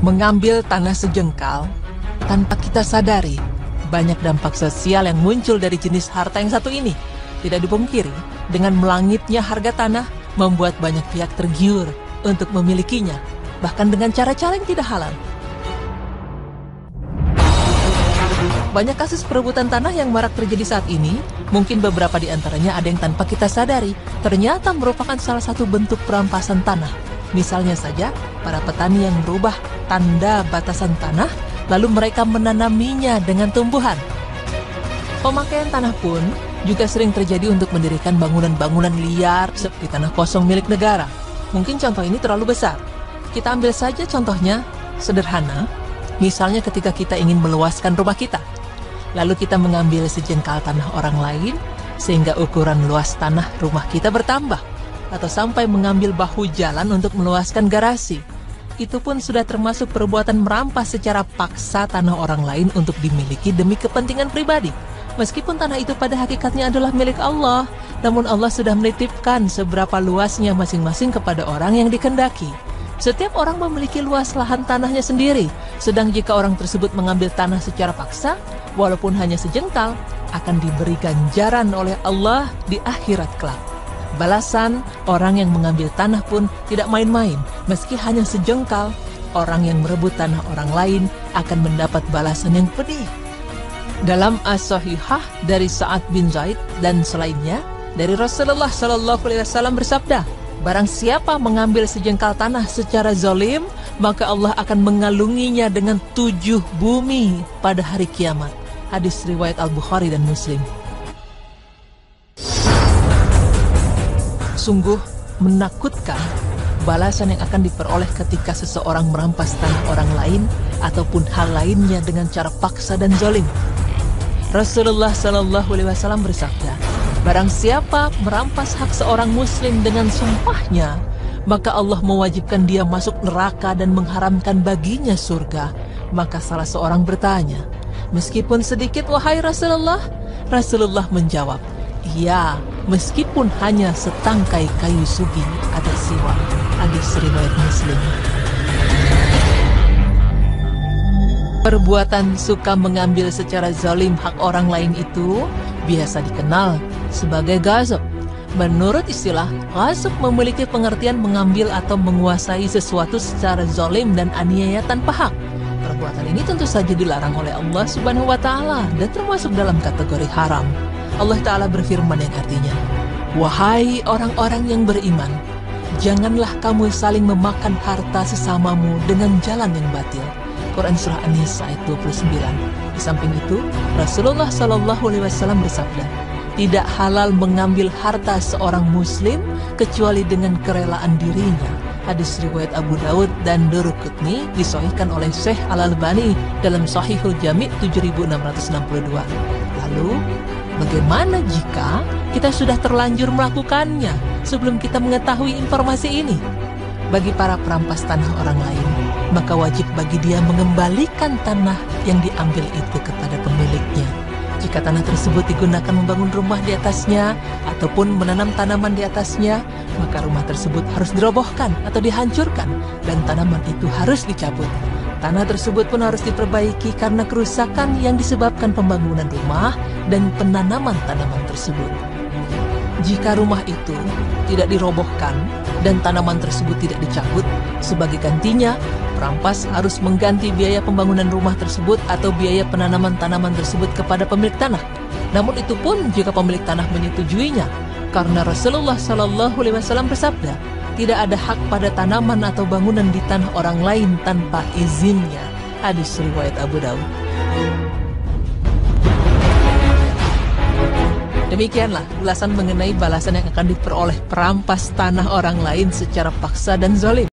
Mengambil tanah sejengkal tanpa kita sadari, banyak dampak sosial yang muncul dari jenis harta yang satu ini. Tidak dipungkiri, dengan melangitnya harga tanah membuat banyak pihak tergiur untuk memilikinya, bahkan dengan cara-cara yang tidak halal. Banyak kasus perebutan tanah yang marak terjadi saat ini, mungkin beberapa di antaranya ada yang tanpa kita sadari, ternyata merupakan salah satu bentuk perampasan tanah. Misalnya saja, para petani yang merubah tanda batasan tanah, lalu mereka menanaminya dengan tumbuhan. Pemakaian tanah pun juga sering terjadi untuk mendirikan bangunan-bangunan liar seperti tanah kosong milik negara. Mungkin contoh ini terlalu besar. Kita ambil saja contohnya sederhana, misalnya ketika kita ingin meluaskan rumah kita. Lalu kita mengambil sejengkal tanah orang lain, sehingga ukuran luas tanah rumah kita bertambah. Atau sampai mengambil bahu jalan untuk meluaskan garasi. Itu pun sudah termasuk perbuatan merampas secara paksa tanah orang lain untuk dimiliki demi kepentingan pribadi. Meskipun tanah itu pada hakikatnya adalah milik Allah, namun Allah sudah menitipkan seberapa luasnya masing-masing kepada orang yang dikehendaki. Setiap orang memiliki luas lahan tanahnya sendiri, sedang jika orang tersebut mengambil tanah secara paksa, walaupun hanya sejengkal, akan diberi ganjaran oleh Allah di akhirat kelak. Balasan orang yang mengambil tanah pun tidak main-main, meski hanya sejengkal, orang yang merebut tanah orang lain akan mendapat balasan yang pedih. Dalam As-Sahihah dari Sa'ad bin Zaid dan selainnya, dari Rasulullah SAW bersabda, barang siapa mengambil sejengkal tanah secara zalim, maka Allah akan mengalunginya dengan 7 bumi pada hari kiamat. Hadis riwayat Al-Bukhari dan Muslim. Sungguh menakutkan balasan yang akan diperoleh ketika seseorang merampas tanah orang lain ataupun hal lainnya dengan cara paksa dan zalim. Rasulullah SAW bersabda, barang siapa merampas hak seorang muslim dengan sumpahnya, maka Allah mewajibkan dia masuk neraka dan mengharamkan baginya surga. Maka salah seorang bertanya, meskipun sedikit wahai Rasulullah? Rasulullah menjawab, iya, meskipun hanya setangkai kayu sugi atau siwak. Hadis riwayat Muslim. Perbuatan suka mengambil secara zalim hak orang lain itu biasa dikenal sebagai ghasab. Menurut istilah, ghasab memiliki pengertian mengambil atau menguasai sesuatu secara zalim dan aniaya tanpa hak. Perbuatan ini tentu saja dilarang oleh Allah Subhanahu wa Ta'ala dan termasuk dalam kategori haram. Allah Ta'ala berfirman yang artinya, wahai orang-orang yang beriman, janganlah kamu saling memakan harta sesamamu dengan jalan yang batil. Quran Surah An-Nisa ayat 29. Di samping itu, Rasulullah SAW bersabda, tidak halal mengambil harta seorang muslim kecuali dengan kerelaan dirinya. Hadis riwayat Abu Daud dan Daruqutni disahihkan oleh Syekh Al-Albani dalam Shahihul Jami' 7662. Lalu, bagaimana jika kita sudah terlanjur melakukannya sebelum kita mengetahui informasi ini? Bagi para perampas tanah orang lain, maka wajib bagi dia mengembalikan tanah yang diambil itu kepada pemiliknya. Jika tanah tersebut digunakan membangun rumah di atasnya ataupun menanam tanaman di atasnya, maka rumah tersebut harus dirobohkan atau dihancurkan dan tanaman itu harus dicabut. Tanah tersebut pun harus diperbaiki karena kerusakan yang disebabkan pembangunan rumah dan penanaman tanaman tersebut. Jika rumah itu tidak dirobohkan dan tanaman tersebut tidak dicabut, sebagai gantinya, perampas harus mengganti biaya pembangunan rumah tersebut atau biaya penanaman tanaman tersebut kepada pemilik tanah. Namun itu pun jika pemilik tanah menyetujuinya, karena Rasulullah SAW bersabda, tidak ada hak pada tanaman atau bangunan di tanah orang lain tanpa izinnya. Hadis riwayat Abu Daud. Demikianlah ulasan mengenai balasan yang akan diperoleh perampas tanah orang lain secara paksa dan zalim.